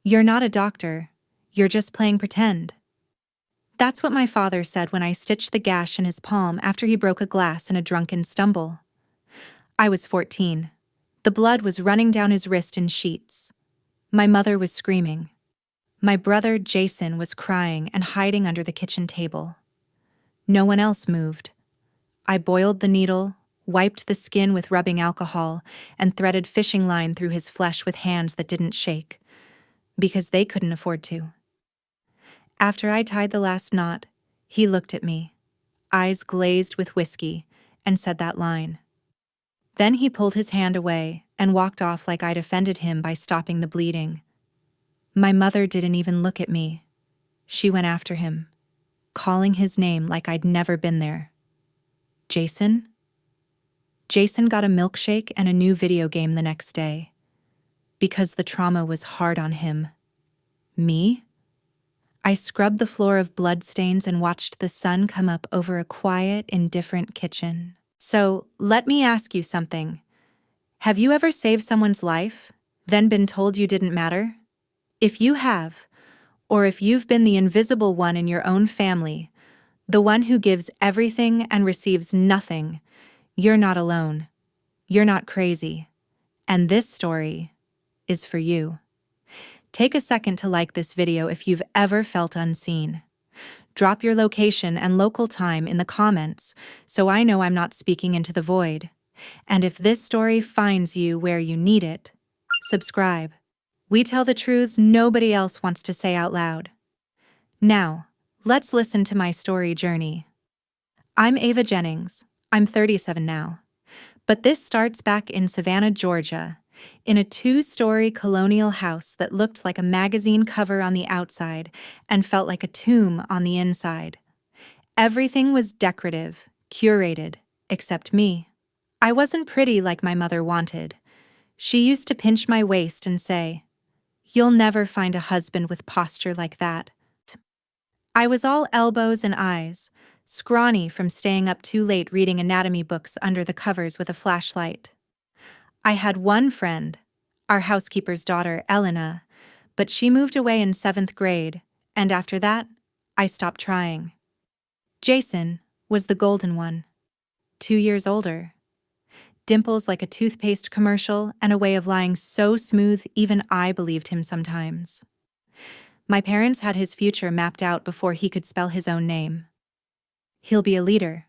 You're not a doctor. You're just playing pretend. That's what my father said when I stitched the gash in his palm after he broke a glass in a drunken stumble. I was 14. The blood was running down his wrist in sheets. My mother was screaming. My brother, Jason, was crying and hiding under the kitchen table. No one else moved. I boiled the needle, wiped the skin with rubbing alcohol, and threaded fishing line through his flesh with hands that didn't shake, because they couldn't afford to. After I tied the last knot, he looked at me, eyes glazed with whiskey, and said that line. Then he pulled his hand away and walked off like I'd offended him by stopping the bleeding. My mother didn't even look at me. She went after him, calling his name like I'd never been there. Jason? Jason got a milkshake and a new video game the next day, because the trauma was hard on him. Me? I scrubbed the floor of bloodstains and watched the sun come up over a quiet, indifferent kitchen. So, let me ask you something. Have you ever saved someone's life, then been told you didn't matter? If you have, or if you've been the invisible one in your own family, the one who gives everything and receives nothing, you're not alone. You're not crazy. And this story is for you. Take a second to like this video if you've ever felt unseen. Drop your location and local time in the comments so I know I'm not speaking into the void. And if this story finds you where you need it, subscribe. We tell the truths nobody else wants to say out loud. Now, let's listen to my story journey. I'm Ava Jennings. I'm 37 now. But this starts back in Savannah, Georgia, in a 2-story colonial house that looked like a magazine cover on the outside and felt like a tomb on the inside. Everything was decorative, curated, except me. I wasn't pretty like my mother wanted. She used to pinch my waist and say, "You'll never find a husband with posture like that." I was all elbows and eyes, scrawny from staying up too late reading anatomy books under the covers with a flashlight. I had one friend, our housekeeper's daughter, Elena, but she moved away in 7th grade, and after that, I stopped trying. Jason was the golden one, 2 years older. Dimples like a toothpaste commercial and a way of lying so smooth even I believed him sometimes. My parents had his future mapped out before he could spell his own name. "He'll be a leader,"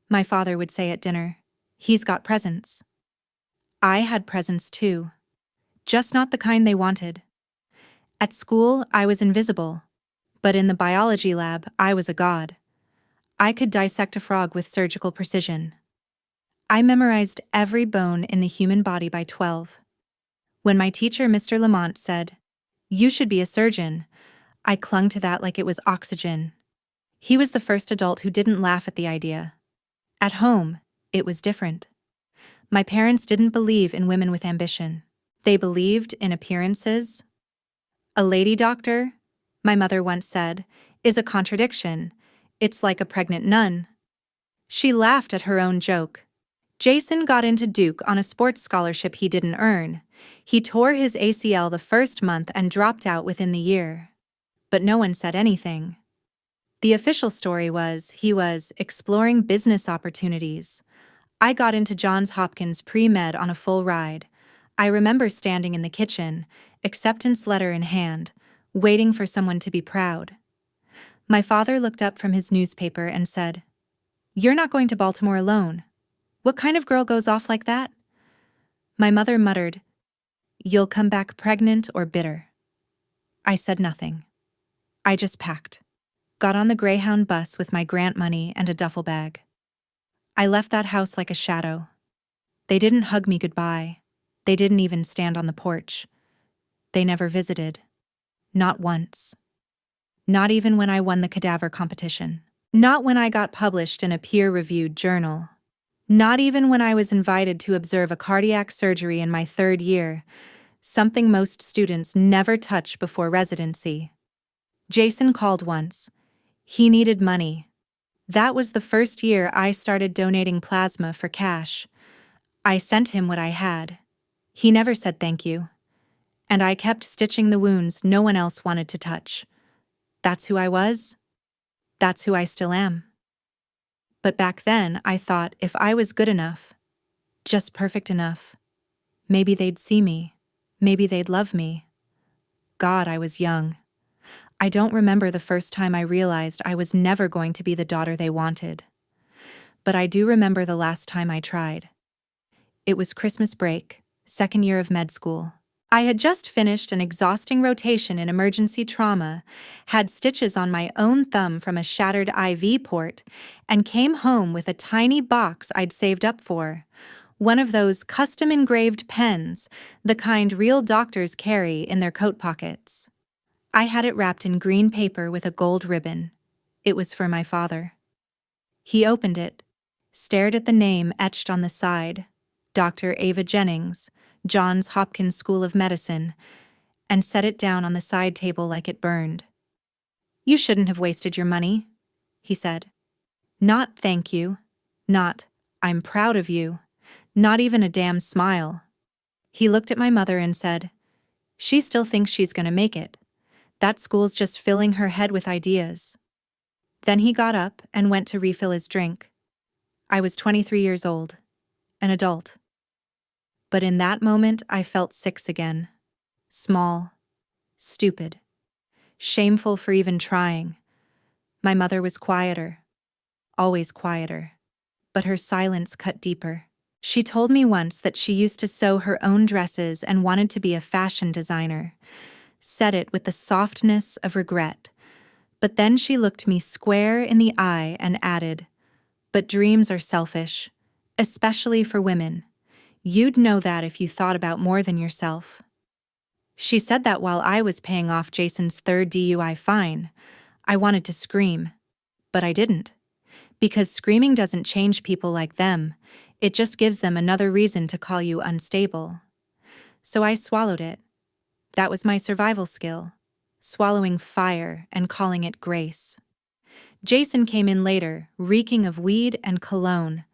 my father would say at dinner. "He's got presence." I had presents too, just not the kind they wanted. At school, I was invisible, but in the biology lab, I was a god. I could dissect a frog with surgical precision. I memorized every bone in the human body by 12. When my teacher, Mr. Lamont, said, "You should be a surgeon," I clung to that like it was oxygen. He was the first adult who didn't laugh at the idea. At home, it was different. My parents didn't believe in women with ambition. They believed in appearances. "A lady doctor," my mother once said, "is a contradiction. It's like a pregnant nun." She laughed at her own joke. Jason got into Duke on a sports scholarship he didn't earn. He tore his ACL the first month and dropped out within the year. But no one said anything. The official story was he was exploring business opportunities. I got into Johns Hopkins pre-med on a full ride. I remember standing in the kitchen, acceptance letter in hand, waiting for someone to be proud. My father looked up from his newspaper and said, "You're not going to Baltimore alone. What kind of girl goes off like that?" My mother muttered, "You'll come back pregnant or bitter." I said nothing. I just packed. Got on the Greyhound bus with my grant money and a duffel bag. I left that house like a shadow. They didn't hug me goodbye. They didn't even stand on the porch. They never visited. Not once. Not even when I won the cadaver competition. Not when I got published in a peer-reviewed journal. Not even when I was invited to observe a cardiac surgery in my 3rd year, something most students never touch before residency. Jason called once. He needed money. That was the first year I started donating plasma for cash. I sent him what I had. He never said thank you. And I kept stitching the wounds no one else wanted to touch. That's who I was. That's who I still am. But back then, I thought if I was good enough, just perfect enough, maybe they'd see me. Maybe they'd love me. God, I was young. I don't remember the first time I realized I was never going to be the daughter they wanted. But I do remember the last time I tried. It was Christmas break, second year of med school. I had just finished an exhausting rotation in emergency trauma, had stitches on my own thumb from a shattered IV port, and came home with a tiny box I'd saved up for. One of those custom-engraved pens, the kind real doctors carry in their coat pockets. I had it wrapped in green paper with a gold ribbon. It was for my father. He opened it, stared at the name etched on the side, Dr. Ava Jennings, Johns Hopkins School of Medicine, and set it down on the side table like it burned. "You shouldn't have wasted your money," he said. Not "thank you," not "I'm proud of you," not even a damn smile. He looked at my mother and said, "She still thinks she's gonna make it. That school's just filling her head with ideas." Then he got up and went to refill his drink. I was 23 years old, an adult. But in that moment, I felt 6 again. Small, stupid, shameful for even trying. My mother was quieter, always quieter, but her silence cut deeper. She told me once that she used to sew her own dresses and wanted to be a fashion designer. Said it with the softness of regret. But then she looked me square in the eye and added, "But dreams are selfish, especially for women. You'd know that if you thought about more than yourself." She said that while I was paying off Jason's 3rd DUI fine. I wanted to scream, but I didn't. Because screaming doesn't change people like them, it just gives them another reason to call you unstable. So I swallowed it. That was my survival skill, swallowing fire and calling it grace. Jason came in later, reeking of weed and cologne,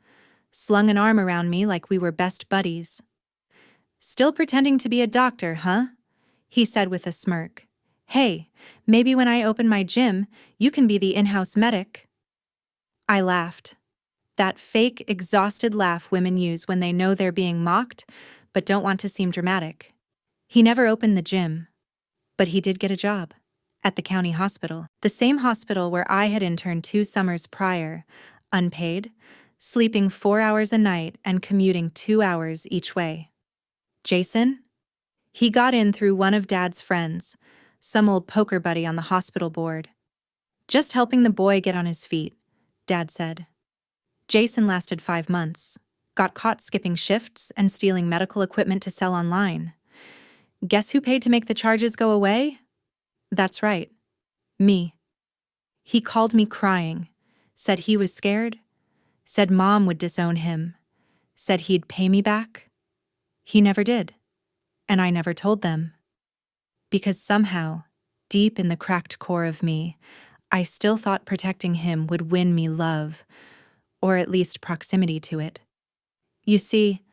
slung an arm around me like we were best buddies. "Still pretending to be a doctor, huh?" he said with a smirk. "Hey, maybe when I open my gym, you can be the in-house medic." I laughed. That fake, exhausted laugh women use when they know they're being mocked, but don't want to seem dramatic. He never opened the gym, but he did get a job. At the county hospital, the same hospital where I had interned 2 summers prior, unpaid, sleeping 4 hours a night and commuting 2 hours each way. Jason? He got in through one of Dad's friends, some old poker buddy on the hospital board. "Just helping the boy get on his feet," Dad said. Jason lasted 5 months, got caught skipping shifts and stealing medical equipment to sell online. Guess who paid to make the charges go away? That's right, me. He called me crying, said he was scared, said Mom would disown him, said he'd pay me back. He never did, and I never told them. Because somehow, deep in the cracked core of me, I still thought protecting him would win me love, or at least proximity to it. You see,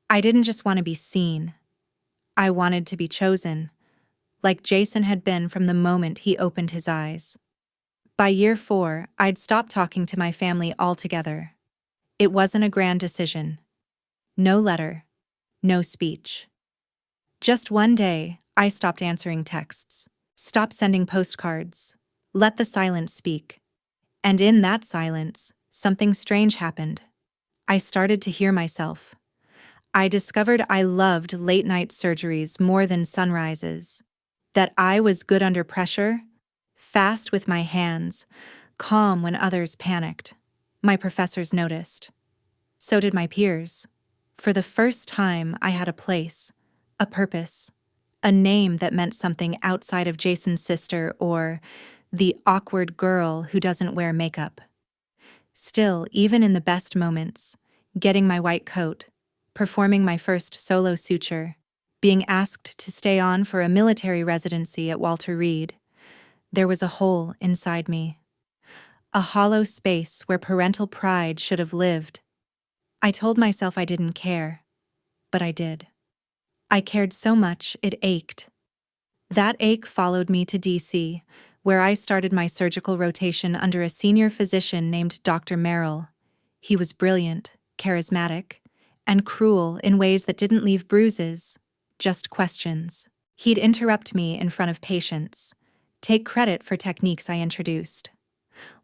I didn't just want to be seen. I wanted to be chosen, like Jason had been from the moment he opened his eyes. By year 4, I'd stopped talking to my family altogether. It wasn't a grand decision. No letter, no speech. Just one day, I stopped answering texts, stopped sending postcards, let the silence speak. And in that silence, something strange happened. I started to hear myself. I discovered I loved late-night surgeries more than sunrises, that I was good under pressure, fast with my hands, calm when others panicked. My professors noticed. So did my peers. For the first time, I had a place, a purpose, a name that meant something outside of Jason's sister or the awkward girl who doesn't wear makeup. Still, even in the best moments, getting my white coat, performing my first solo suture, being asked to stay on for a military residency at Walter Reed, there was a hole inside me. A hollow space where parental pride should have lived. I told myself I didn't care, but I did. I cared so much it ached. That ache followed me to DC, where I started my surgical rotation under a senior physician named Dr. Merrill. He was brilliant, charismatic, and cruel in ways that didn't leave bruises, just questions. He'd interrupt me in front of patients, take credit for techniques I introduced.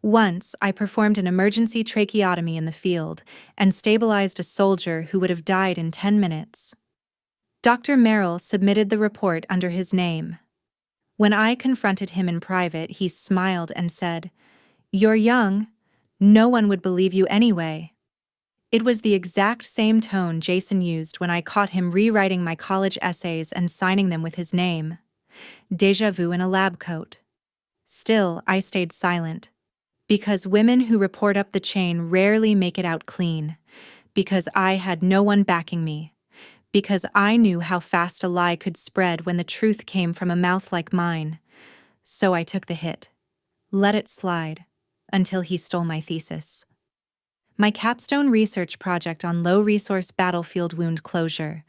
Once, I performed an emergency tracheotomy in the field and stabilized a soldier who would have died in 10 minutes. Dr. Merrill submitted the report under his name. When I confronted him in private, he smiled and said, "You're young. No one would believe you anyway." It was the exact same tone Jason used when I caught him rewriting my college essays and signing them with his name. Déjà vu in a lab coat. Still, I stayed silent. Because women who report up the chain rarely make it out clean. Because I had no one backing me. Because I knew how fast a lie could spread when the truth came from a mouth like mine. So I took the hit. Let it slide. Until he stole my thesis. My capstone research project on low-resource battlefield wound closure.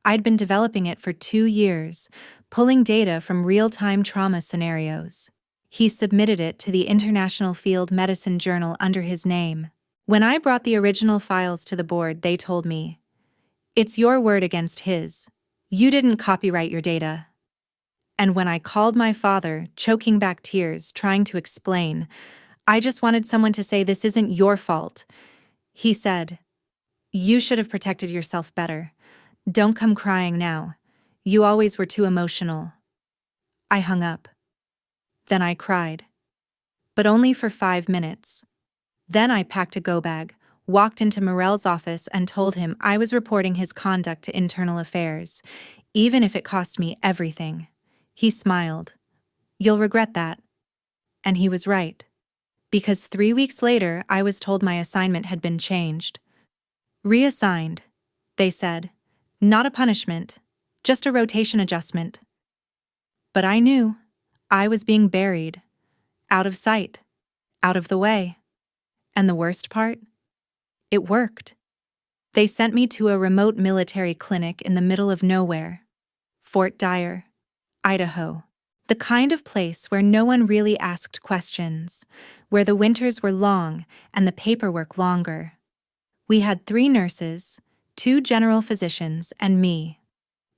I'd been developing it for 2 years, pulling data from real-time trauma scenarios. He submitted it to the International Field Medicine Journal under his name. When I brought the original files to the board, they told me, "It's your word against his. You didn't copyright your data." And when I called my father, choking back tears, trying to explain, "I just wanted someone to say this isn't your fault," he said, "You should have protected yourself better. Don't come crying now. You always were too emotional." I hung up. Then I cried. But only for 5 minutes. Then I packed a go-bag, walked into Morell's office and told him I was reporting his conduct to internal affairs, even if it cost me everything. He smiled. "You'll regret that." And he was right. Because 3 weeks later, I was told my assignment had been changed. "Reassigned," they said. "Not a punishment, just a rotation adjustment." But I knew. I was being buried. Out of sight. Out of the way. And the worst part? It worked. They sent me to a remote military clinic in the middle of nowhere. Fort Dyer, Idaho. The kind of place where no one really asked questions, where the winters were long and the paperwork longer. We had 3 nurses, 2 general physicians, and me.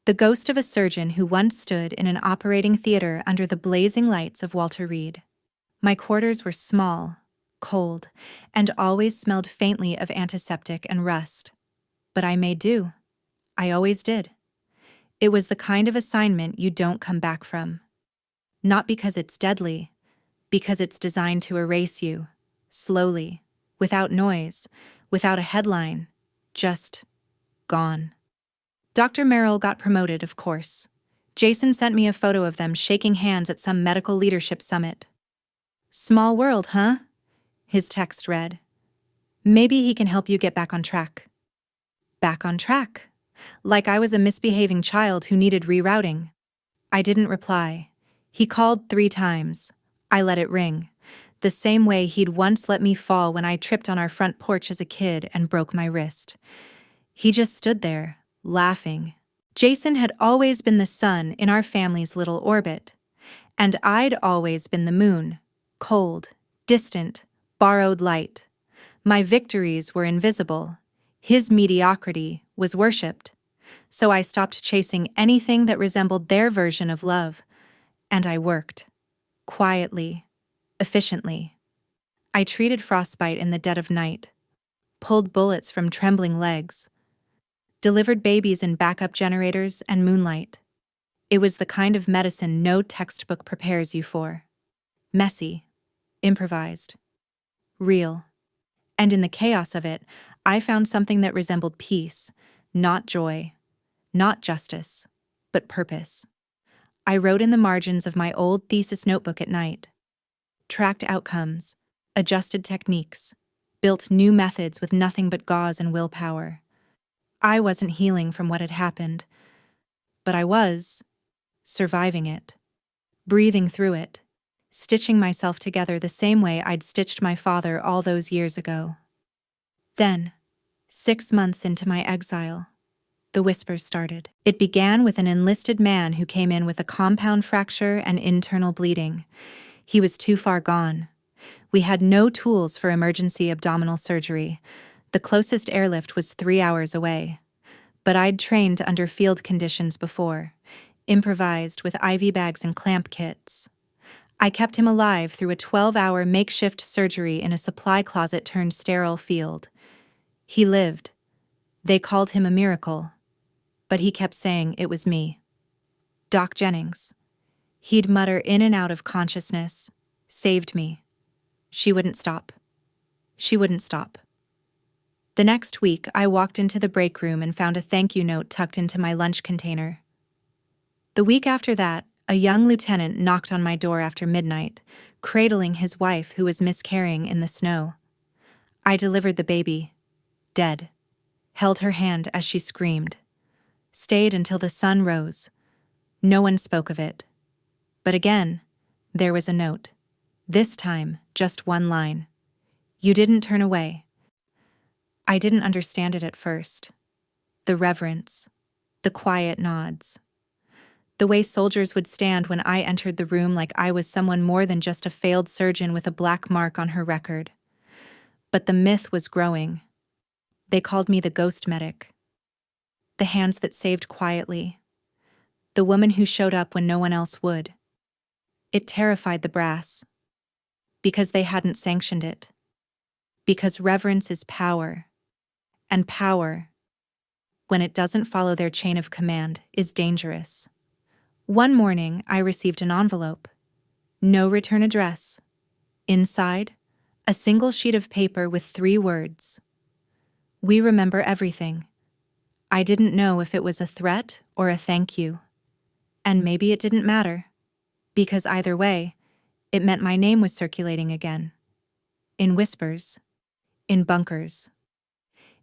The ghost of a surgeon who once stood in an operating theater under the blazing lights of Walter Reed. My quarters were small, cold, and always smelled faintly of antiseptic and rust. But I made do. I always did. It was the kind of assignment you don't come back from. Not because it's deadly, because it's designed to erase you, slowly, without noise, without a headline, just gone. Dr. Merrill got promoted, of course. Jason sent me a photo of them shaking hands at some medical leadership summit. "Small world, huh?" His text read. "Maybe he can help you get back on track." Back on track. Like I was a misbehaving child who needed rerouting. I didn't reply. He called 3 times. I let it ring. The same way he'd once let me fall when I tripped on our front porch as a kid and broke my wrist. He just stood there, laughing. Jason had always been the sun in our family's little orbit. And I'd always been the moon, cold, distant, borrowed light. My victories were invisible. His mediocrity was worshipped. So I stopped chasing anything that resembled their version of love. And I worked. Quietly. Efficiently. I treated frostbite in the dead of night. Pulled bullets from trembling legs. Delivered babies in backup generators and moonlight. It was the kind of medicine no textbook prepares you for. Messy. Improvised. Real. And in the chaos of it, I found something that resembled peace, not joy, not justice, but purpose. I wrote in the margins of my old thesis notebook at night. Tracked outcomes, adjusted techniques, built new methods with nothing but gauze and willpower. I wasn't healing from what had happened, but I was surviving it, breathing through it, stitching myself together the same way I'd stitched my father all those years ago. Then, 6 months into my exile, The whispers started. It began with an enlisted man who came in with a compound fracture and internal bleeding. He was too far gone. We had no tools for emergency abdominal surgery. The closest airlift was 3 hours away. But I'd trained under field conditions before, improvised with IV bags and clamp kits. I kept him alive through a 12-hour makeshift surgery in a supply closet turned sterile field. He lived. They called him a miracle. But he kept saying it was me. Doc Jennings. He'd mutter in and out of consciousness, saved me. She wouldn't stop. She wouldn't stop. The next week, I walked into the break room and found a thank you note tucked into my lunch container. The week after that, a young lieutenant knocked on my door after midnight, cradling his wife who was miscarrying in the snow. I delivered the baby, dead, held her hand as she screamed, stayed until the sun rose. No one spoke of it. But again, there was a note. This time, just one line. You didn't turn away. I didn't understand it at first. The reverence, the quiet nods. The way soldiers would stand when I entered the room like I was someone more than just a failed surgeon with a black mark on her record. But the myth was growing. They called me the ghost medic. The hands that saved quietly. The woman who showed up when no one else would. It terrified the brass. Because they hadn't sanctioned it. Because reverence is power. And power, when it doesn't follow their chain of command, is dangerous. One morning, I received an envelope. No return address. Inside, a single sheet of paper with 3 words. We remember everything. I didn't know if it was a threat or a thank you. And maybe it didn't matter. Because either way, it meant my name was circulating again. In whispers. In bunkers.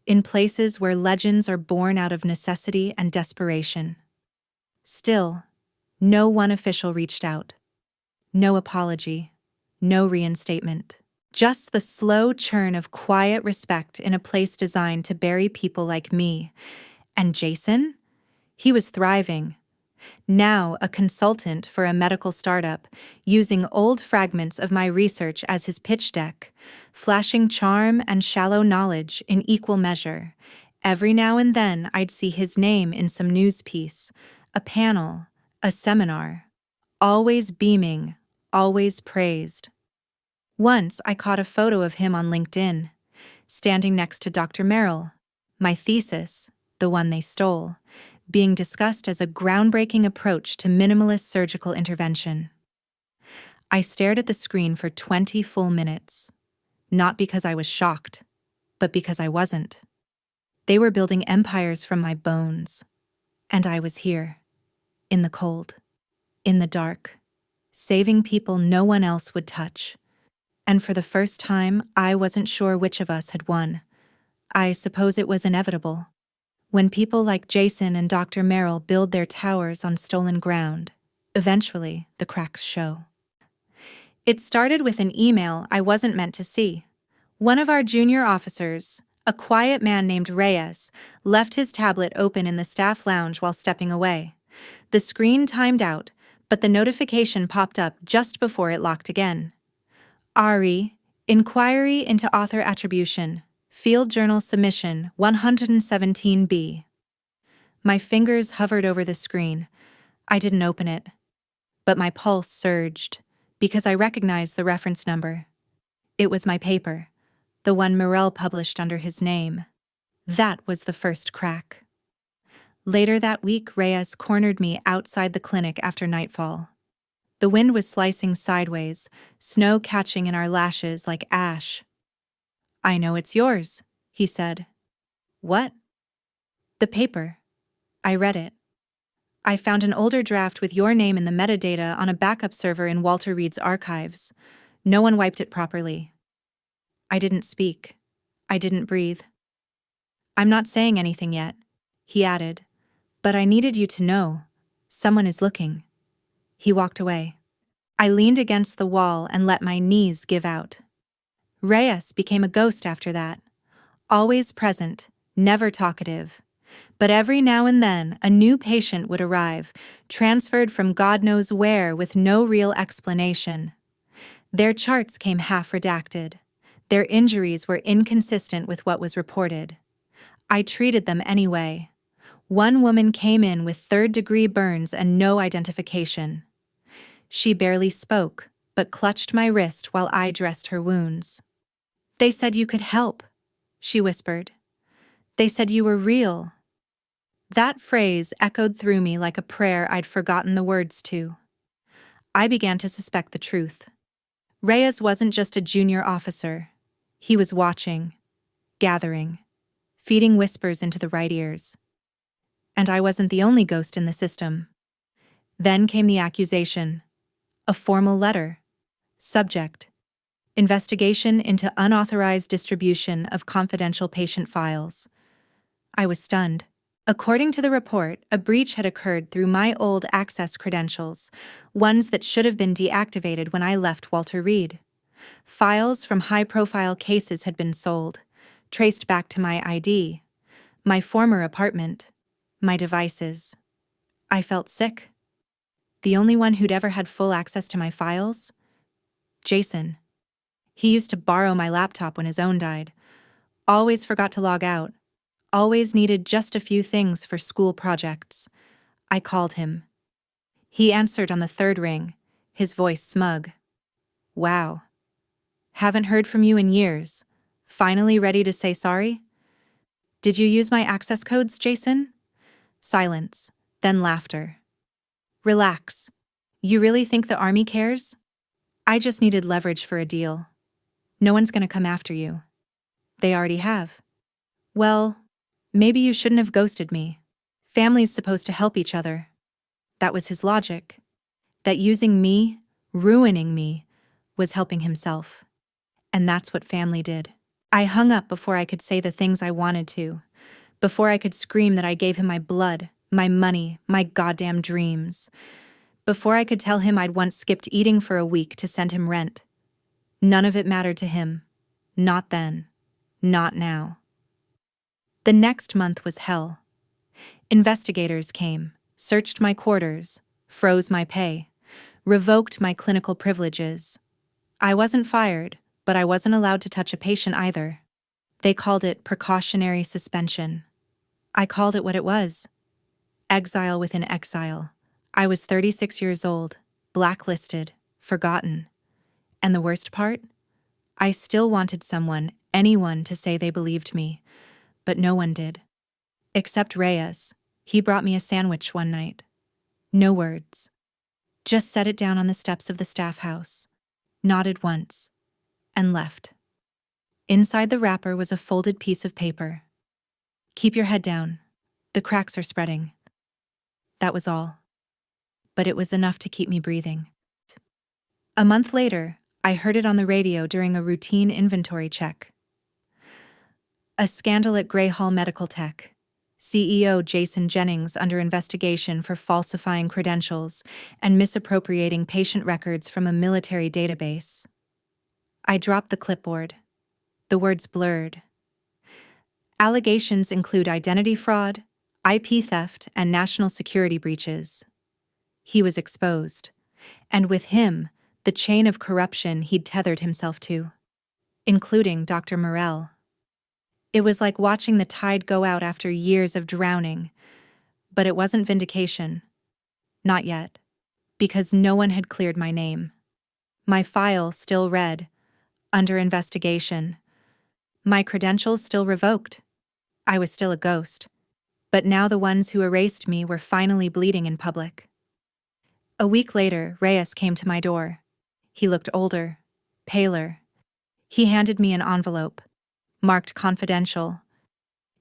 In places where legends are born out of necessity and desperation. Still, no one official reached out. No apology. No reinstatement. Just the slow churn of quiet respect in a place designed to bury people like me. And Jason? He was thriving. Now a consultant for a medical startup, using old fragments of my research as his pitch deck, flashing charm and shallow knowledge in equal measure. Every now and then I'd see his name in some news piece, a panel, a seminar. Always beaming, always praised. Once I caught a photo of him on LinkedIn, standing next to Dr. Merrill, my thesis, the one they stole, being discussed as a groundbreaking approach to minimalist surgical intervention. I stared at the screen for 20 full minutes, not because I was shocked, but because I wasn't. They were building empires from my bones, and I was here, in the cold, in the dark, saving people no one else would touch. And for the first time, I wasn't sure which of us had won. I suppose it was inevitable. When people like Jason and Dr. Merrill build their towers on stolen ground, eventually the cracks show. It started with an email I wasn't meant to see. One of our junior officers, a quiet man named Reyes, left his tablet open in the staff lounge while stepping away. The screen timed out, but the notification popped up just before it locked again. RE, Inquiry into Author Attribution. Field Journal Submission 117B. My fingers hovered over the screen. I didn't open it. But my pulse surged, because I recognized the reference number. It was my paper, the one Morell published under his name. That was the first crack. Later that week, Reyes cornered me outside the clinic after nightfall. The wind was slicing sideways, snow catching in our lashes like ash. I know it's yours, he said. What? The paper. I read it. I found an older draft with your name in the metadata on a backup server in Walter Reed's archives. No one wiped it properly. I didn't speak. I didn't breathe. I'm not saying anything yet, he added, but I needed you to know. Someone is looking. He walked away. I leaned against the wall and let my knees give out. Reyes became a ghost after that. Always present, never talkative. But every now and then, a new patient would arrive, transferred from God knows where with no real explanation. Their charts came half redacted. Their injuries were inconsistent with what was reported. I treated them anyway. One woman came in with third-degree burns and no identification. She barely spoke, but clutched my wrist while I dressed her wounds. "They said you could help," she whispered. "They said you were real." That phrase echoed through me like a prayer I'd forgotten the words to. I began to suspect the truth. Reyes wasn't just a junior officer. He was watching, gathering, feeding whispers into the right ears. And I wasn't the only ghost in the system. Then came the accusation. A formal letter. Subject: investigation into unauthorized distribution of confidential patient files. I was stunned. According to the report, a breach had occurred through my old access credentials, ones that should have been deactivated when I left Walter Reed. Files from high-profile cases had been sold, traced back to my ID, my former apartment, my devices. I felt sick. The only one who'd ever had full access to my files? Jason. He used to borrow my laptop when his own died. Always forgot to log out. Always needed just a few things for school projects. I called him. He answered on the third ring, his voice smug. "Wow. Haven't heard from you in years. Finally ready to say sorry? Did you use my access codes, Jason?" Silence, then laughter. "Relax. You really think the Army cares? I just needed leverage for a deal. No one's gonna come after you. They already have. Well, maybe you shouldn't have ghosted me. Family's supposed to help each other." That was his logic. That using me, ruining me, was helping himself. And that's what family did. I hung up before I could say the things I wanted to, before I could scream that I gave him my blood, my money, my goddamn dreams, before I could tell him I'd once skipped eating for a week to send him rent. None of it mattered to him. Not then. Not now. The next month was hell. Investigators came, searched my quarters, froze my pay, revoked my clinical privileges. I wasn't fired, but I wasn't allowed to touch a patient either. They called it precautionary suspension. I called it what it was. Exile within exile. I was 36 years old, blacklisted, forgotten. And the worst part? I still wanted someone, anyone, to say they believed me, but no one did. Except Reyes. He brought me a sandwich one night. No words. Just set it down on the steps of the staff house, nodded once, and left. Inside the wrapper was a folded piece of paper. "Keep your head down. The cracks are spreading." That was all. But it was enough to keep me breathing. A month later, I heard it on the radio during a routine inventory check. A scandal at Gray Hall Medical Tech. CEO Jason Jennings under investigation for falsifying credentials and misappropriating patient records from a military database. I dropped the clipboard. The words blurred. Allegations include identity fraud, IP theft, and national security breaches. He was exposed, and with him, the chain of corruption he'd tethered himself to, including Dr. Morell. It was like watching the tide go out after years of drowning, but it wasn't vindication. Not yet, because no one had cleared my name. My file still read, under investigation. My credentials still revoked. I was still a ghost, but now the ones who erased me were finally bleeding in public. A week later, Reyes came to my door. He looked older, paler. He handed me an envelope, marked confidential.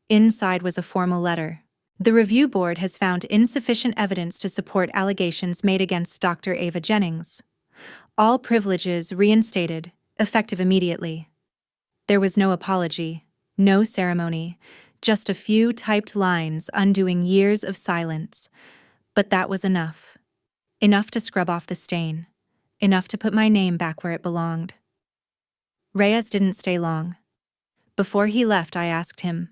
Inside was a formal letter. "The review board has found insufficient evidence to support allegations made against Dr. Ava Jennings. All privileges reinstated, effective immediately." There was no apology, no ceremony, just a few typed lines undoing years of silence. But that was enough. Enough to scrub off the stain. Enough to put my name back where it belonged. Reyes didn't stay long. Before he left, I asked him,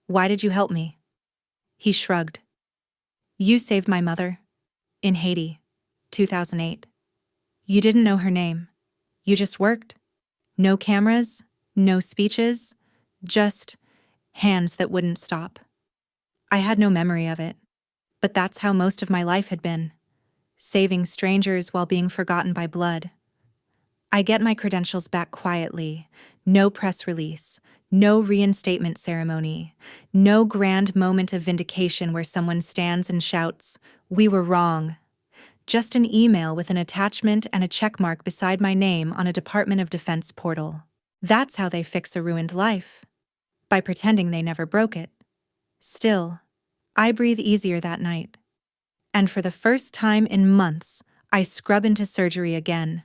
"Why did you help me?" He shrugged. You saved my mother. In Haiti, 2008. You didn't know her name. You just worked. No cameras, no speeches, just hands that wouldn't stop. I had no memory of it, but that's how most of my life had been, saving strangers while being forgotten by blood. I get my credentials back quietly, no press release, no reinstatement ceremony, no grand moment of vindication where someone stands and shouts, "We were wrong." Just an email with an attachment and a checkmark beside my name on a Department of Defense portal. That's how they fix a ruined life. By pretending they never broke it. Still, I breathe easier that night. And for the first time in months, I scrub into surgery again.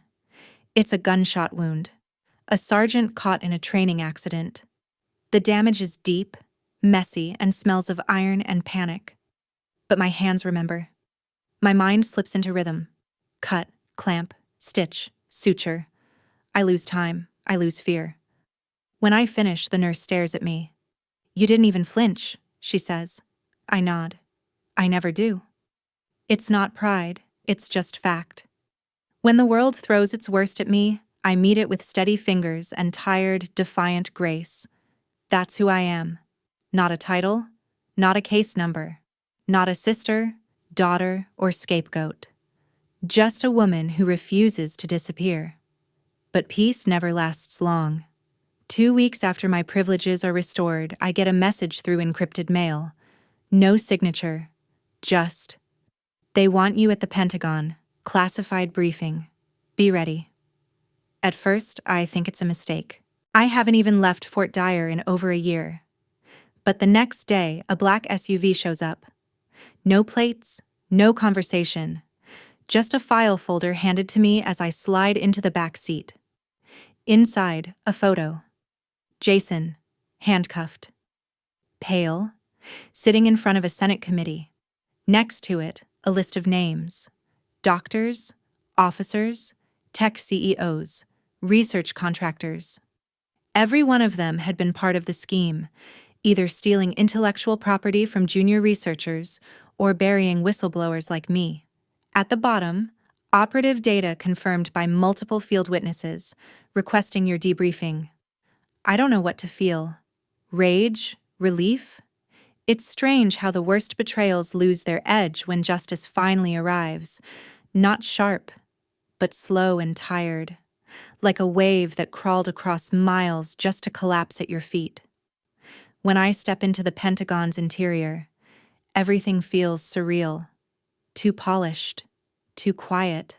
It's a gunshot wound. A sergeant caught in a training accident. The damage is deep, messy, and smells of iron and panic. But my hands remember. My mind slips into rhythm. Cut, clamp, stitch, suture. I lose time. I lose fear. When I finish, the nurse stares at me. You didn't even flinch, she says. I nod. I never do. It's not pride, it's just fact. When the world throws its worst at me, I meet it with steady fingers and tired, defiant grace. That's who I am. Not a title, not a case number, not a sister, daughter, or scapegoat. Just a woman who refuses to disappear. But peace never lasts long. 2 weeks after my privileges are restored, I get a message through encrypted mail. No signature. Just, they want you at the Pentagon. Classified briefing. Be ready. At first, I think it's a mistake. I haven't even left Fort Dyer in over a year. But the next day, a black SUV shows up. No plates, no conversation. Just a file folder handed to me as I slide into the back seat. Inside, a photo. Jason, handcuffed. Pale, sitting in front of a Senate committee. Next to it, a list of names. Doctors, officers, tech CEOs, research contractors. Every one of them had been part of the scheme, either stealing intellectual property from junior researchers or burying whistleblowers like me. At the bottom, operative data confirmed by multiple field witnesses, requesting your debriefing. I don't know what to feel. Rage? Relief? It's strange how the worst betrayals lose their edge when justice finally arrives. Not sharp, but slow and tired, like a wave that crawled across miles just to collapse at your feet. When I step into the Pentagon's interior, everything feels surreal, too polished, too quiet,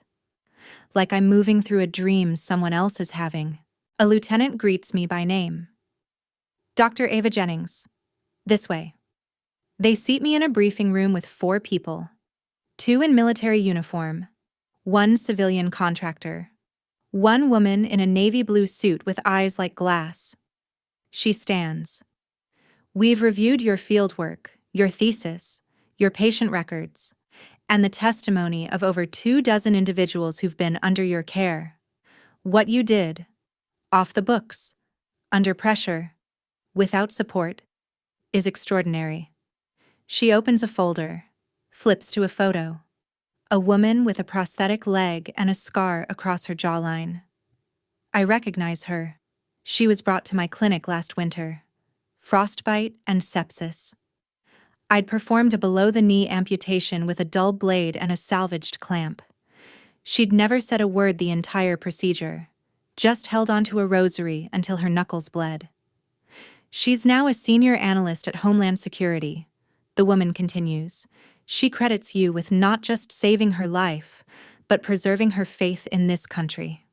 like I'm moving through a dream someone else is having. A lieutenant greets me by name. Dr. Ava Jennings. This way. They seat me in a briefing room with 4 people. 2 in military uniform, 1 civilian contractor, 1 woman in a navy blue suit with eyes like glass. She stands. We've reviewed your fieldwork, your thesis, your patient records, and the testimony of over 24 individuals who've been under your care. What you did, off the books, under pressure, without support, is extraordinary. She opens a folder, flips to a photo. A woman with a prosthetic leg and a scar across her jawline. I recognize her. She was brought to my clinic last winter. Frostbite and sepsis. I'd performed a below-the-knee amputation with a dull blade and a salvaged clamp. She'd never said a word the entire procedure, just held onto a rosary until her knuckles bled. She's now a senior analyst at Homeland Security. The woman continues. She credits you with not just saving her life, but preserving her faith in this country.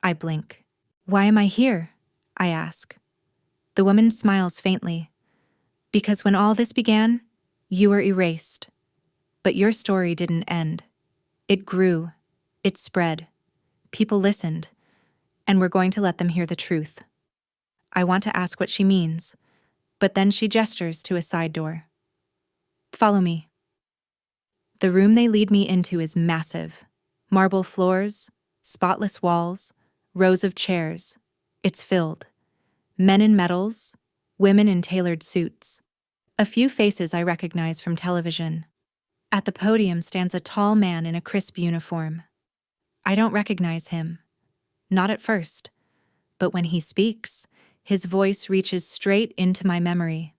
I blink. Why am I here? I ask. The woman smiles faintly. Because when all this began, you were erased. But your story didn't end. It grew. It spread. People listened. And we're going to let them hear the truth. I want to ask what she means, but then she gestures to a side door. Follow me. The room they lead me into is massive. Marble floors, spotless walls, rows of chairs. It's filled. Men in medals, women in tailored suits. A few faces I recognize from television. At the podium stands a tall man in a crisp uniform. I don't recognize him. Not at first. But when he speaks, his voice reaches straight into my memory.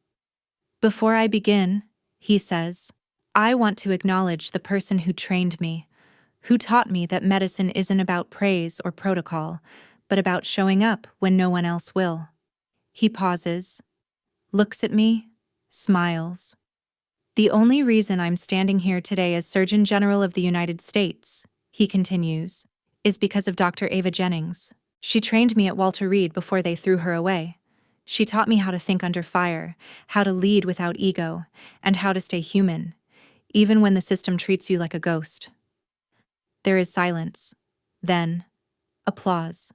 Before I begin, he says, I want to acknowledge the person who trained me, who taught me that medicine isn't about praise or protocol, but about showing up when no one else will. He pauses, looks at me, smiles. The only reason I'm standing here today as Surgeon General of the United States, he continues, is because of Dr. Ava Jennings. She trained me at Walter Reed before they threw her away. She taught me how to think under fire, how to lead without ego, and how to stay human, even when the system treats you like a ghost. There is silence. Then, applause.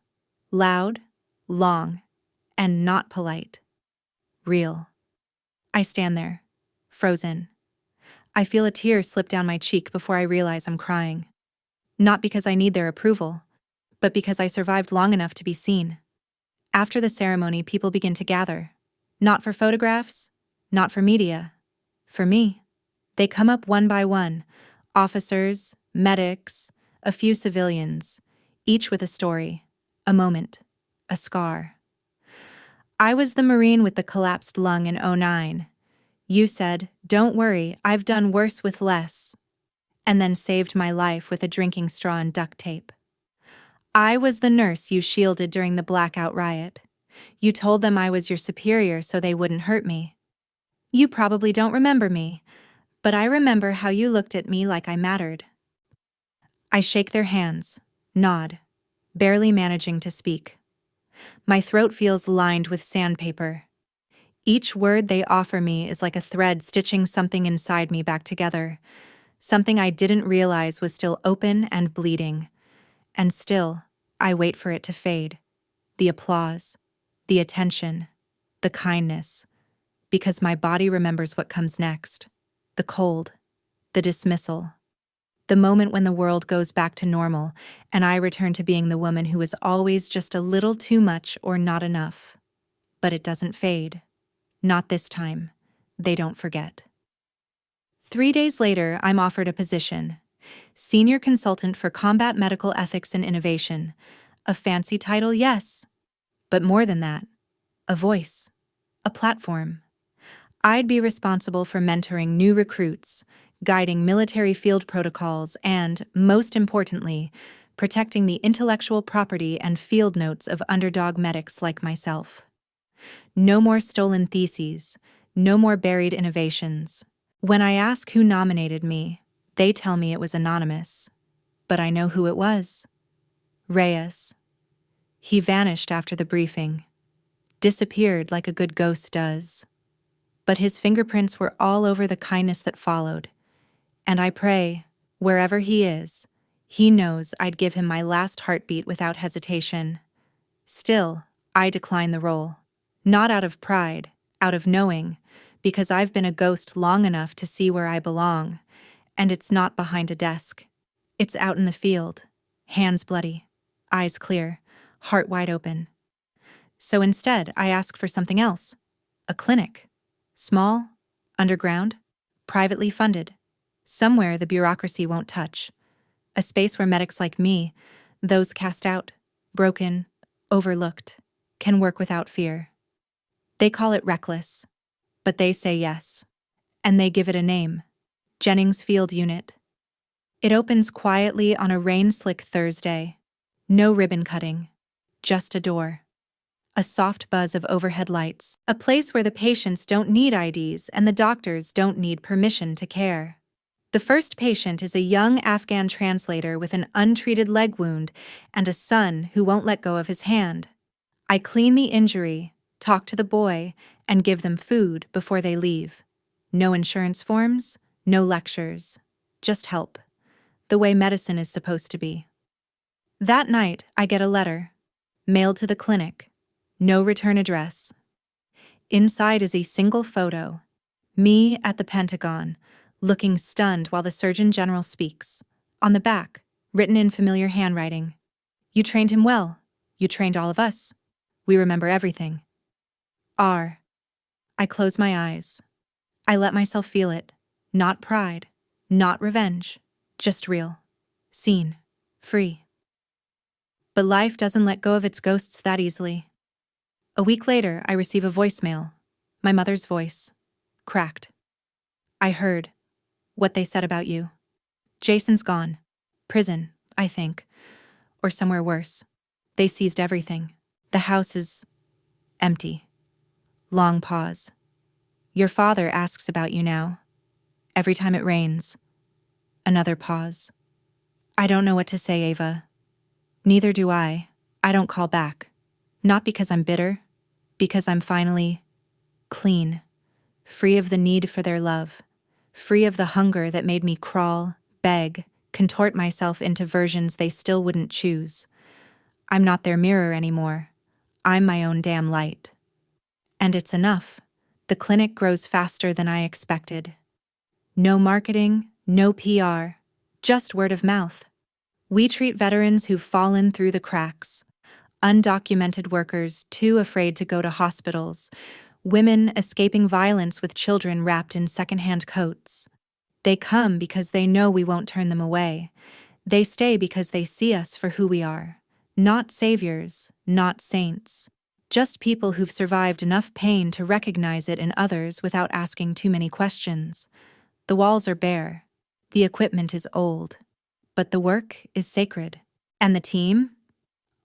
Loud, long, and not polite. Real. I stand there, frozen. I feel a tear slip down my cheek before I realize I'm crying. Not because I need their approval, but because I survived long enough to be seen. After the ceremony, people begin to gather. Not for photographs, not for media. For me. They come up one by one, officers, medics, a few civilians, each with a story, a moment, a scar. I was the Marine with the collapsed lung in '09. You said, don't worry, I've done worse with less. And then saved my life with a drinking straw and duct tape. I was the nurse you shielded during the blackout riot. You told them I was your superior so they wouldn't hurt me. You probably don't remember me, but I remember how you looked at me like I mattered. I shake their hands, nod, barely managing to speak. My throat feels lined with sandpaper. Each word they offer me is like a thread stitching something inside me back together, something I didn't realize was still open and bleeding. And still, I wait for it to fade. The applause, the attention, the kindness, because my body remembers what comes next. The cold, the dismissal, the moment when the world goes back to normal and I return to being the woman who was always just a little too much or not enough. But it doesn't fade. Not this time. They don't forget. 3 days later, I'm offered a position. Senior Consultant for Combat Medical Ethics and Innovation. A fancy title, yes. But more than that, a voice, a platform. I'd be responsible for mentoring new recruits, guiding military field protocols, and, most importantly, protecting the intellectual property and field notes of underdog medics like myself. No more stolen theses, no more buried innovations. When I ask who nominated me, they tell me it was anonymous. But I know who it was. Reyes. He vanished after the briefing. Disappeared like a good ghost does. But his fingerprints were all over the kindness that followed. And I pray, wherever he is, he knows I'd give him my last heartbeat without hesitation. Still, I decline the role. Not out of pride, out of knowing, because I've been a ghost long enough to see where I belong, and it's not behind a desk. It's out in the field, hands bloody, eyes clear, heart wide open. So instead, I ask for something else. A clinic. Small, underground, privately funded. Somewhere the bureaucracy won't touch. A space where medics like me, those cast out, broken, overlooked, can work without fear. They call it reckless, but they say yes. And they give it a name. Jennings Field Unit. It opens quietly on a rain-slick Thursday. No ribbon cutting, just a door. A soft buzz of overhead lights, a place where the patients don't need IDs and the doctors don't need permission to care. The first patient is a young Afghan translator with an untreated leg wound and a son who won't let go of his hand. I clean the injury, talk to the boy, and give them food before they leave. No insurance forms, no lectures, just help. The way medicine is supposed to be. That night, I get a letter, mailed to the clinic. No return address. Inside is a single photo. Me at the Pentagon, looking stunned while the Surgeon General speaks. On the back, written in familiar handwriting. You trained him well. You trained all of us. We remember everything. R. I close my eyes. I let myself feel it. Not pride, not revenge, just real. Seen. Free. But life doesn't let go of its ghosts that easily. A week later, I receive a voicemail. My mother's voice. Cracked. I heard what they said about you. Jason's gone. Prison, I think. Or somewhere worse. They seized everything. The house is empty. Long pause. Your father asks about you now. Every time it rains. Another pause. I don't know what to say, Ava. Neither do I. I don't call back. Not because I'm bitter. Because I'm finally clean. Free of the need for their love. Free of the hunger that made me crawl, beg, contort myself into versions they still wouldn't choose. I'm not their mirror anymore. I'm my own damn light. And it's enough. The clinic grows faster than I expected. No marketing, no PR, just word of mouth. We treat veterans who've fallen through the cracks, undocumented workers too afraid to go to hospitals, women escaping violence with children wrapped in secondhand coats. They come because they know we won't turn them away. They stay because they see us for who we are. Not saviors, not saints. Just people who've survived enough pain to recognize it in others without asking too many questions. The walls are bare. The equipment is old. But the work is sacred. And the team?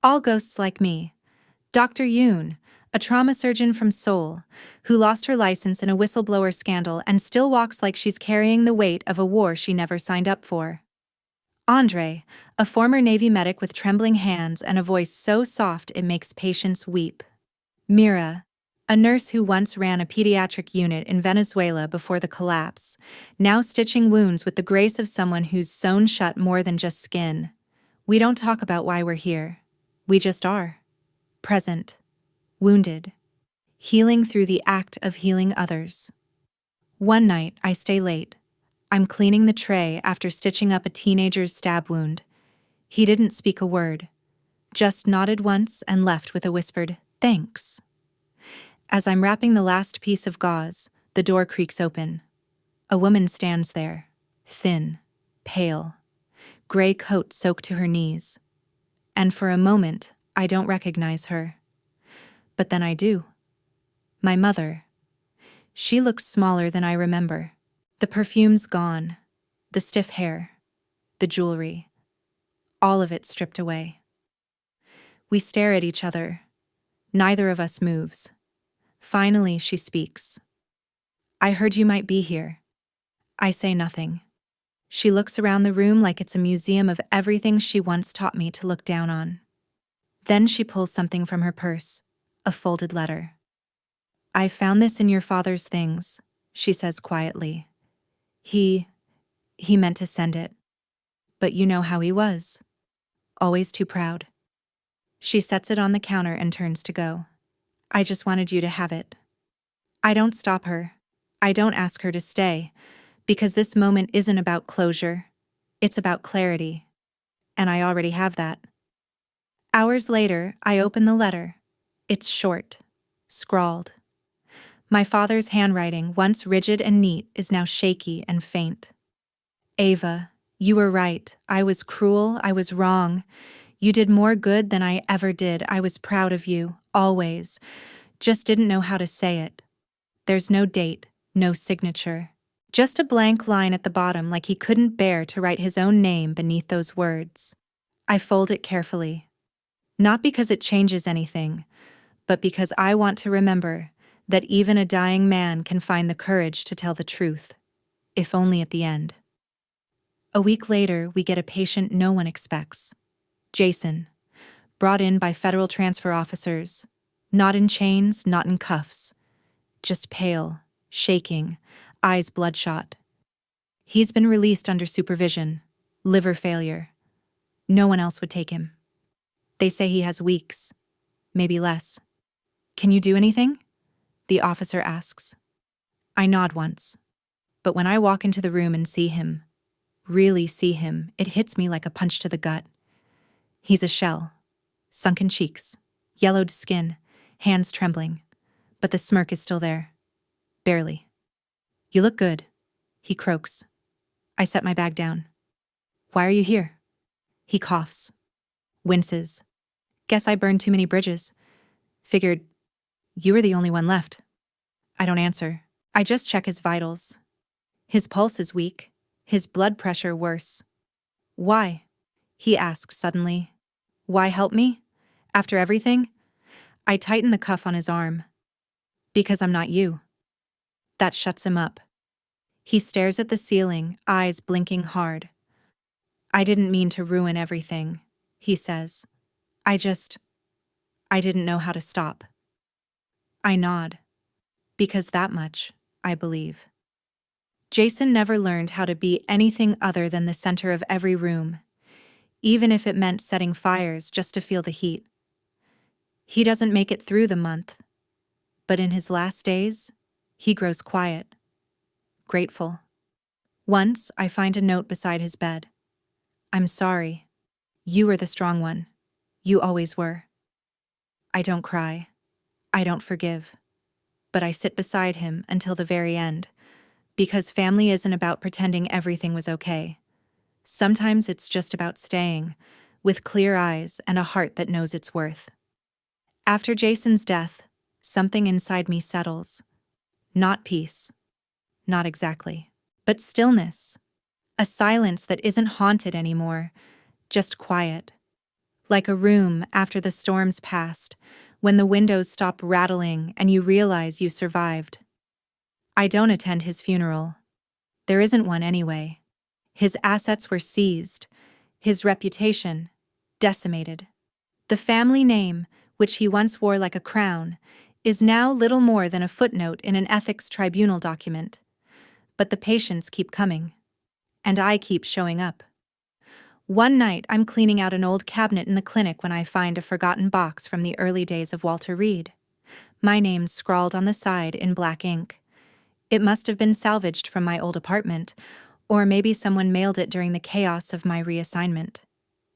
All ghosts like me. Dr. Yoon, a trauma surgeon from Seoul, who lost her license in a whistleblower scandal and still walks like she's carrying the weight of a war she never signed up for. Andre, a former Navy medic with trembling hands and a voice so soft it makes patients weep. Mira, a nurse who once ran a pediatric unit in Venezuela before the collapse, now stitching wounds with the grace of someone who's sewn shut more than just skin. We don't talk about why we're here. We just are. Present. Wounded. Healing through the act of healing others. One night, I stay late. I'm cleaning the tray after stitching up a teenager's stab wound. He didn't speak a word. Just nodded once and left with a whispered, "Thanks." As I'm wrapping the last piece of gauze, the door creaks open. A woman stands there, thin, pale, gray coat soaked to her knees. And for a moment, I don't recognize her. But then I do. My mother. She looks smaller than I remember. The perfume's gone, the stiff hair, the jewelry, all of it stripped away. We stare at each other. Neither of us moves. Finally, she speaks. "I heard you might be here." I say nothing. She looks around the room like it's a museum of everything she once taught me to look down on. Then she pulls something from her purse, a folded letter. "I found this in your father's things," she says quietly. He meant to send it. But you know how he was. Always too proud." She sets it on the counter and turns to go. "I just wanted you to have it." I don't stop her. I don't ask her to stay, because this moment isn't about closure. It's about clarity. And I already have that. Hours later, I open the letter. It's short, scrawled. My father's handwriting, once rigid and neat, is now shaky and faint. "Ava, you were right. I was cruel. I was wrong. You did more good than I ever did. I was proud of you, always. Just didn't know how to say it." There's no date, no signature. Just a blank line at the bottom, like he couldn't bear to write his own name beneath those words. I fold it carefully. Not because it changes anything, but because I want to remember that even a dying man can find the courage to tell the truth, if only at the end. A week later, we get a patient no one expects. Jason, brought in by federal transfer officers, not in chains, not in cuffs, just pale, shaking, eyes bloodshot. He's been released under supervision, liver failure. No one else would take him. They say he has weeks, maybe less. "Can you do anything?" the officer asks. I nod once. But when I walk into the room and see him, really see him, it hits me like a punch to the gut. He's a shell. Sunken cheeks, yellowed skin, hands trembling. But the smirk is still there. Barely. You look good, he croaks. I set my bag down. Why are you here? He coughs, winces. Guess I burned too many bridges. Figured you were the only one left. I don't answer. I just check his vitals. His pulse is weak, his blood pressure worse. Why? He asks suddenly. Why help me? After everything? I tighten the cuff on his arm. Because I'm not you. That shuts him up. He stares at the ceiling, eyes blinking hard. I didn't mean to ruin everything, he says. I didn't know how to stop. I nod. Because that much, I believe. Jason never learned how to be anything other than the center of every room, even if it meant setting fires just to feel the heat. He doesn't make it through the month, but in his last days, he grows quiet, grateful. Once, I find a note beside his bed. I'm sorry. You were the strong one. You always were. I don't cry. I don't forgive. But I sit beside him until the very end, because family isn't about pretending everything was okay. Sometimes it's just about staying, with clear eyes and a heart that knows its worth. After Jason's death, something inside me settles. Not peace. Not exactly. But stillness. A silence that isn't haunted anymore, just quiet. Like a room after the storm's passed, when the windows stop rattling and you realize you survived. I don't attend his funeral. There isn't one anyway. His assets were seized, his reputation decimated. The family name, which he once wore like a crown, is now little more than a footnote in an ethics tribunal document. But the patients keep coming. And I keep showing up. One night, I'm cleaning out an old cabinet in the clinic when I find a forgotten box from the early days of Walter Reed. My name's scrawled on the side in black ink. It must have been salvaged from my old apartment, or maybe someone mailed it during the chaos of my reassignment.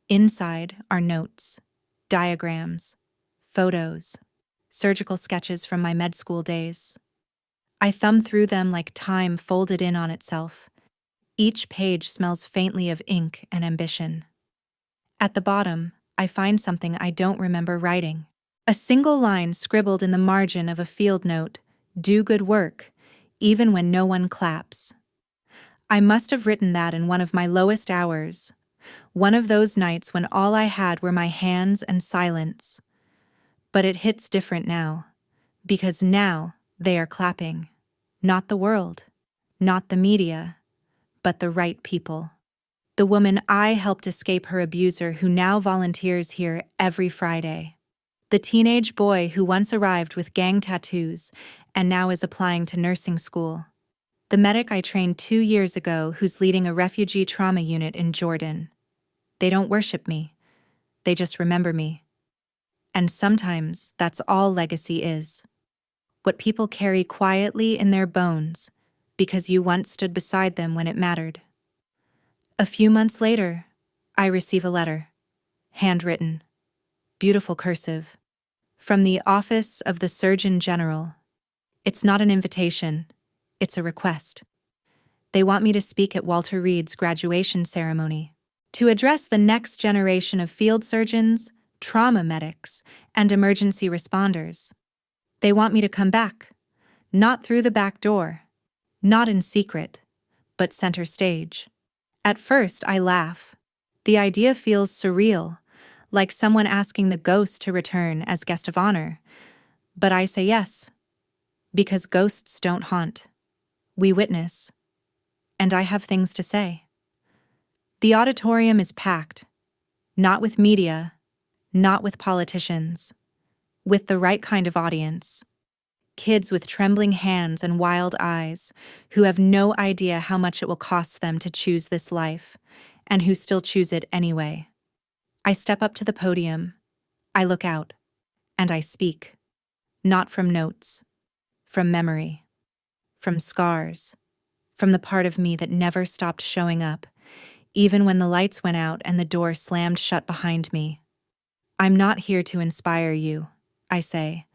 Inside are notes, diagrams, photos, surgical sketches from my med school days. I thumb through them like time folded in on itself. Each page smells faintly of ink and ambition. At the bottom, I find something I don't remember writing. A single line scribbled in the margin of a field note, "Do good work, even when no one claps." I must have written that in one of my lowest hours, one of those nights when all I had were my hands and silence. But it hits different now, because now they are clapping. Not the world, not the media, but the right people. The woman I helped escape her abuser who now volunteers here every Friday. The teenage boy who once arrived with gang tattoos and now is applying to nursing school. The medic I trained 2 years ago who's leading a refugee trauma unit in Jordan. They don't worship me. They just remember me. And sometimes that's all legacy is. What people carry quietly in their bones, because you once stood beside them when it mattered. A few months later, I receive a letter, handwritten, beautiful cursive, from the Office of the Surgeon General. It's not an invitation, it's a request. They want me to speak at Walter Reed's graduation ceremony, to address the next generation of field surgeons, trauma medics, and emergency responders. They want me to come back, not through the back door, not in secret, but center stage. At first, I laugh. The idea feels surreal, like someone asking the ghost to return as guest of honor. But I say yes, because ghosts don't haunt. We witness. And I have things to say. The auditorium is packed, not with media, not with politicians, with the right kind of audience. Kids with trembling hands and wild eyes who have no idea how much it will cost them to choose this life, and who still choose it anyway. I step up to the podium, I look out, and I speak. Not from notes, from memory, from scars, from the part of me that never stopped showing up, even when the lights went out and the door slammed shut behind me. I'm not here to inspire you, I say.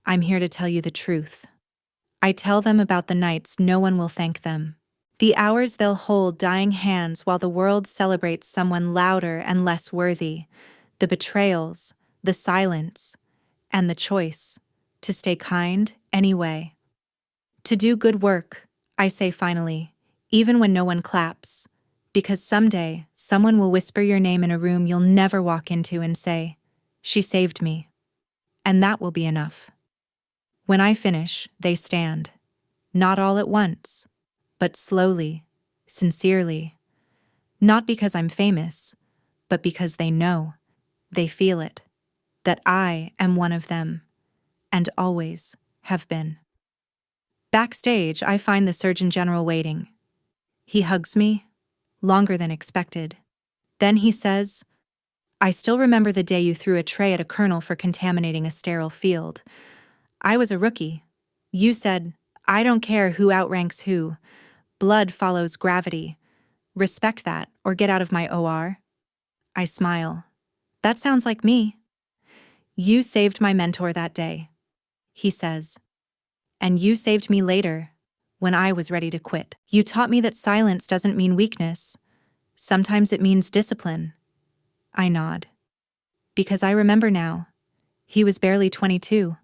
I'm here to tell you the truth. I tell them about the nights no one will thank them. The hours they'll hold dying hands while the world celebrates someone louder and less worthy. The betrayals, the silence, and the choice to stay kind anyway. To do good work, I say finally, even when no one claps. Because someday, someone will whisper your name in a room you'll never walk into and say, "She saved me." And that will be enough. When I finish, they stand. Not all at once, but slowly, sincerely. Not because I'm famous, but because they know, they feel it, that I am one of them, and always have been. Backstage, I find the Surgeon General waiting. He hugs me, longer than expected. Then he says, "I still remember the day you threw a tray at a colonel for contaminating a sterile field. I was a rookie. You said, 'I don't care who outranks who. Blood follows gravity. Respect that, or get out of my OR.' I smile. That sounds like me. You saved my mentor that day," he says. "And you saved me later, when I was ready to quit. You taught me that silence doesn't mean weakness. Sometimes it means discipline." I nod. Because I remember now. He was barely 22.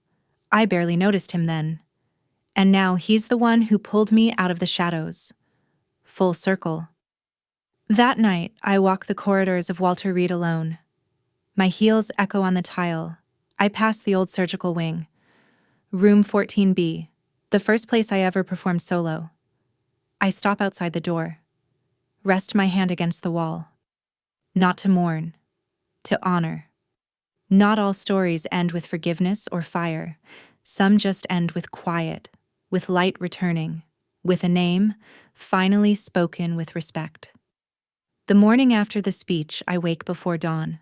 I barely noticed him then. And now he's the one who pulled me out of the shadows. Full circle. That night, I walk the corridors of Walter Reed alone. My heels echo on the tile. I pass the old surgical wing. Room 14B, the first place I ever performed solo. I stop outside the door. Rest my hand against the wall. Not to mourn, to honor. Not all stories end with forgiveness or fire. Some just end with quiet, with light returning, with a name finally spoken with respect. The morning after the speech, I wake before dawn.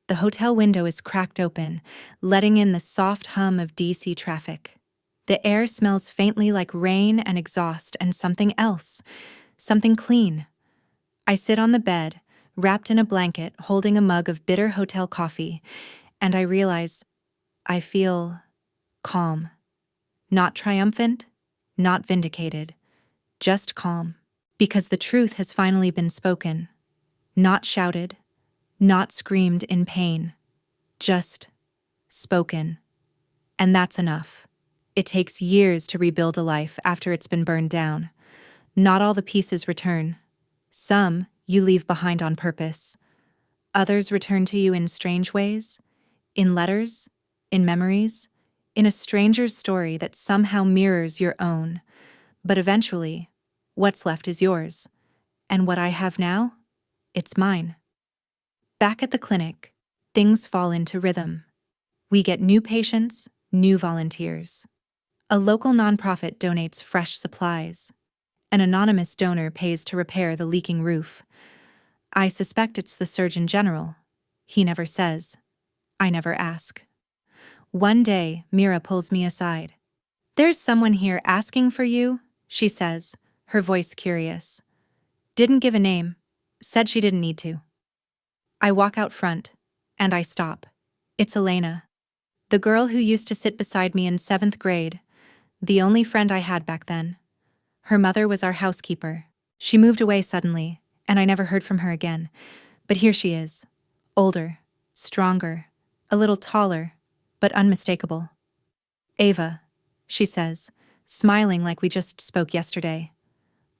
The hotel window is cracked open, letting in the soft hum of DC traffic. The air smells faintly like rain and exhaust and something else, something clean. I sit on the bed, wrapped in a blanket, holding a mug of bitter hotel coffee, and I realize I feel calm. Not triumphant, not vindicated, just calm. Because the truth has finally been spoken. Not shouted, not screamed in pain, just spoken. And that's enough. It takes years to rebuild a life after it's been burned down. Not all the pieces return. Some you leave behind on purpose. Others return to you in strange ways, in letters, in memories, in a stranger's story that somehow mirrors your own. But eventually, what's left is yours. And what I have now, it's mine. Back at the clinic, things fall into rhythm. We get new patients, new volunteers. A local nonprofit donates fresh supplies. An anonymous donor pays to repair the leaking roof. I suspect it's the Surgeon General. He never says. I never ask. One day, Mira pulls me aside. "There's someone here asking for you," she says, her voice curious. Didn't give a name. Said she didn't need to. I walk out front, and I stop. It's Elena. The girl who used to sit beside me in 7th grade. The only friend I had back then. Her mother was our housekeeper. She moved away suddenly, and I never heard from her again. But here she is. Older, stronger, a little taller, but unmistakable. "Ava," she says, smiling like we just spoke yesterday.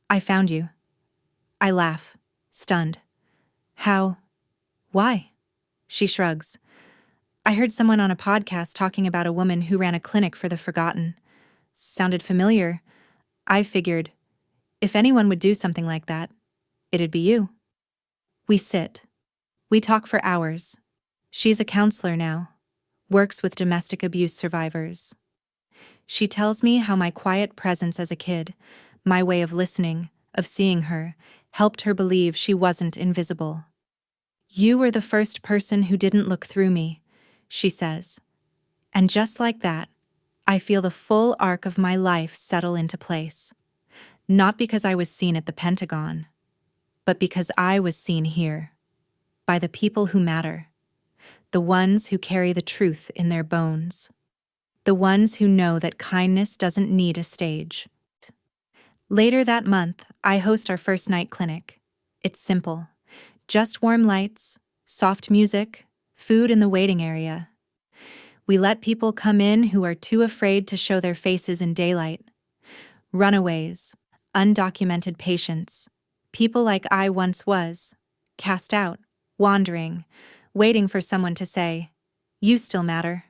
"I found you." I laugh, stunned. "How? Why?" She shrugs. "I heard someone on a podcast talking about a woman who ran a clinic for the forgotten. Sounded familiar. I figured, if anyone would do something like that, it'd be you." We sit. We talk for hours. She's a counselor now. Works with domestic abuse survivors. She tells me how my quiet presence as a kid, my way of listening, of seeing her, helped her believe she wasn't invisible. "You were the first person who didn't look through me," she says. And just like that, I feel the full arc of my life settle into place. Not because I was seen at the Pentagon, but because I was seen here. By the people who matter. The ones who carry the truth in their bones. The ones who know that kindness doesn't need a stage. Later that month, I host our first night clinic. It's simple. Just warm lights, soft music, food in the waiting area. We let people come in who are too afraid to show their faces in daylight. Runaways, undocumented patients, people like I once was, cast out, wandering, waiting for someone to say, "You still matter."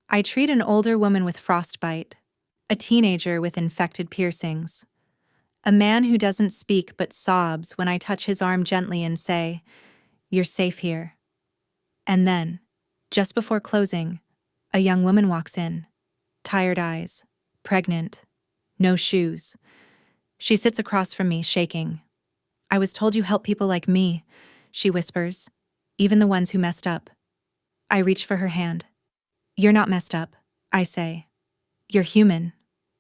I treat an older woman with frostbite, a teenager with infected piercings, a man who doesn't speak but sobs when I touch his arm gently and say, "You're safe here." And then, just before closing, a young woman walks in, tired eyes, pregnant, no shoes. She sits across from me, shaking. "I was told you help people like me," she whispers, "even the ones who messed up." I reach for her hand. "You're not messed up," I say. "You're human,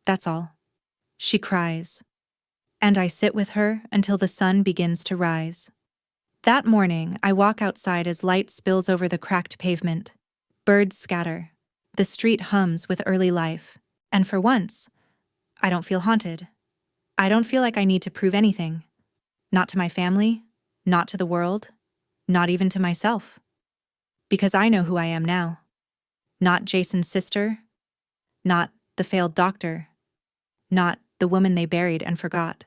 that's all." She cries, and I sit with her until the sun begins to rise. That morning, I walk outside as light spills over the cracked pavement. Birds scatter. The street hums with early life. And for once, I don't feel haunted. I don't feel like I need to prove anything. Not to my family, not to the world, not even to myself. Because I know who I am now. Not Jason's sister, not the failed doctor, not the woman they buried and forgot.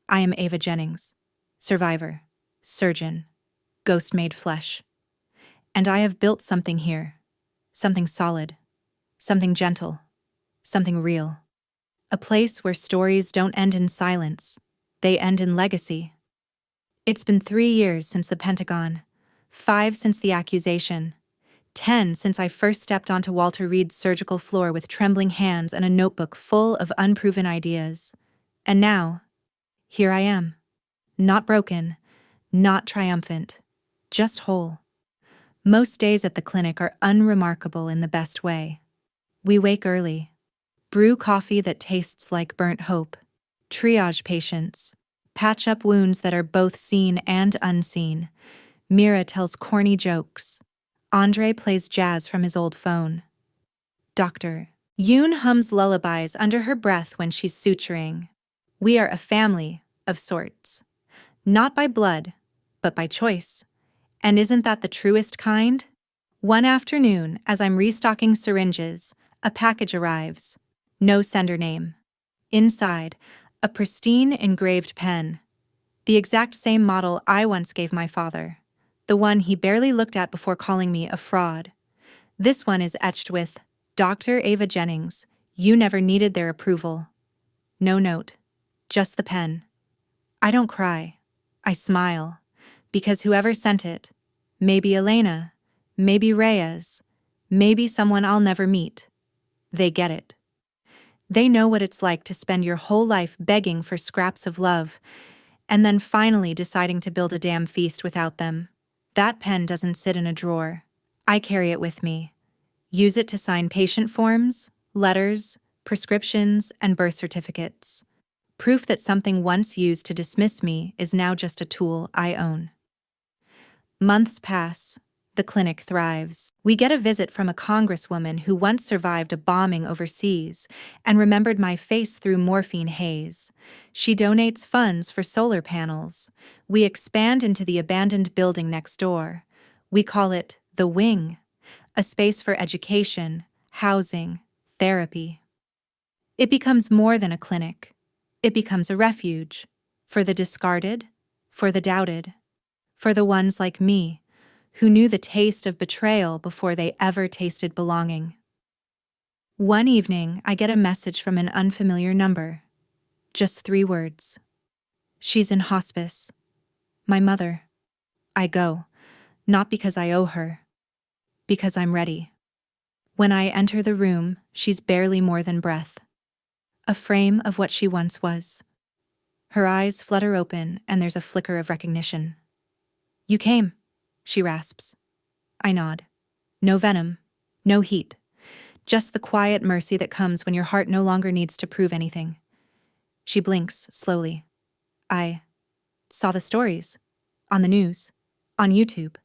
I am Ava Jennings, survivor, surgeon, ghost made flesh. And I have built something here, something solid, something gentle, something real. A place where stories don't end in silence, they end in legacy. It's been 3 years since the Pentagon, 5 since the accusation, 10 since I first stepped onto Walter Reed's surgical floor with trembling hands and a notebook full of unproven ideas. And now, here I am. Not broken, not triumphant, just whole. Most days at the clinic are unremarkable in the best way. We wake early, brew coffee that tastes like burnt hope, triage patients, patch up wounds that are both seen and unseen. Mira tells corny jokes. Andre plays jazz from his old phone. Dr. Yoon hums lullabies under her breath when she's suturing. We are a family, of sorts. Not by blood, but by choice. And isn't that the truest kind? One afternoon, as I'm restocking syringes, a package arrives. No sender name. Inside, a pristine engraved pen. The exact same model I once gave my father. The one he barely looked at before calling me a fraud. This one is etched with, "Dr. Ava Jennings, you never needed their approval." No note. Just the pen. I don't cry. I smile. Because whoever sent it, maybe Elena, maybe Reyes, maybe someone I'll never meet, they get it. They know what it's like to spend your whole life begging for scraps of love, and then finally deciding to build a damn feast without them. That pen doesn't sit in a drawer. I carry it with me. Use it to sign patient forms, letters, prescriptions, and birth certificates. Proof that something once used to dismiss me is now just a tool I own. Months pass. The clinic thrives. We get a visit from a congresswoman who once survived a bombing overseas and remembered my face through morphine haze. She donates funds for solar panels. We expand into the abandoned building next door. We call it the Wing, a space for education, housing, therapy. It becomes more than a clinic. It becomes a refuge. For the discarded, for the doubted, for the ones like me, who knew the taste of betrayal before they ever tasted belonging. One evening, I get a message from an unfamiliar number. Just 3 words. "She's in hospice. My mother." I go, not because I owe her, because I'm ready. When I enter the room, she's barely more than breath. A frame of what she once was. Her eyes flutter open, and there's a flicker of recognition. "You came," she rasps. I nod. No venom, no heat. Just the quiet mercy that comes when your heart no longer needs to prove anything. She blinks slowly. "I saw the stories. On the news. On YouTube.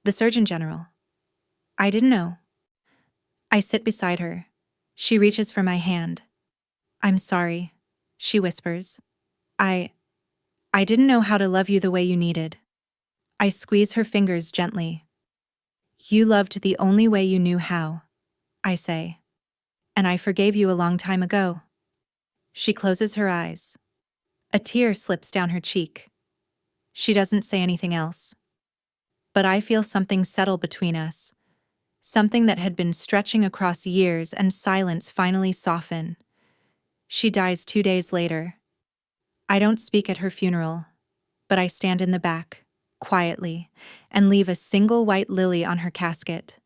The Surgeon General. I didn't know." I sit beside her. She reaches for my hand. I'm sorry, she whispers. I didn't know how to love you the way you needed. I squeeze her fingers gently. You loved the only way you knew how, I say. And I forgave you a long time ago. She closes her eyes. A tear slips down her cheek. She doesn't say anything else. But I feel something settle between us. Something that had been stretching across years and silence finally soften. She dies 2 days later. I don't speak at her funeral, but I stand in the back, quietly, and leave a single white lily on her casket.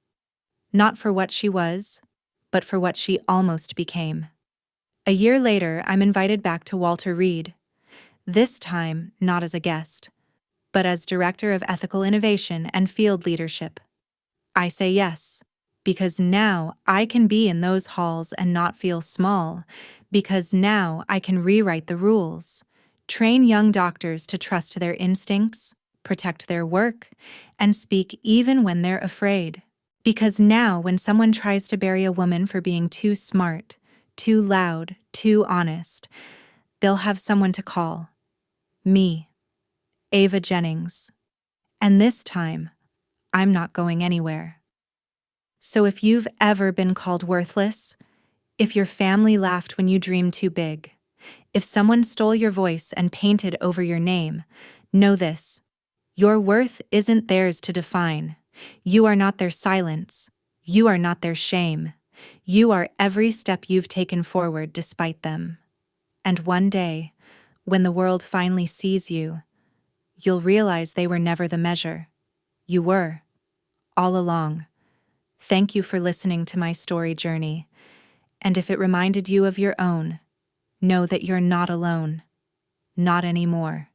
Not for what she was, but for what she almost became. A year later, I'm invited back to Walter Reed. This time, not as a guest, but as Director of Ethical Innovation and Field Leadership. I say yes, because now I can be in those halls and not feel small, because now I can rewrite the rules, train young doctors to trust their instincts, protect their work, and speak even when they're afraid. Because now when someone tries to bury a woman for being too smart, too loud, too honest, they'll have someone to call. Me, Ava Jennings. And this time, I'm not going anywhere. So if you've ever been called worthless, if your family laughed when you dreamed too big, if someone stole your voice and painted over your name, know this: your worth isn't theirs to define. You are not their silence. You are not their shame. You are every step you've taken forward despite them. And one day, when the world finally sees you, you'll realize they were never the measure. You were, all along. Thank you for listening to my story journey. And if it reminded you of your own, know that you're not alone. Not anymore.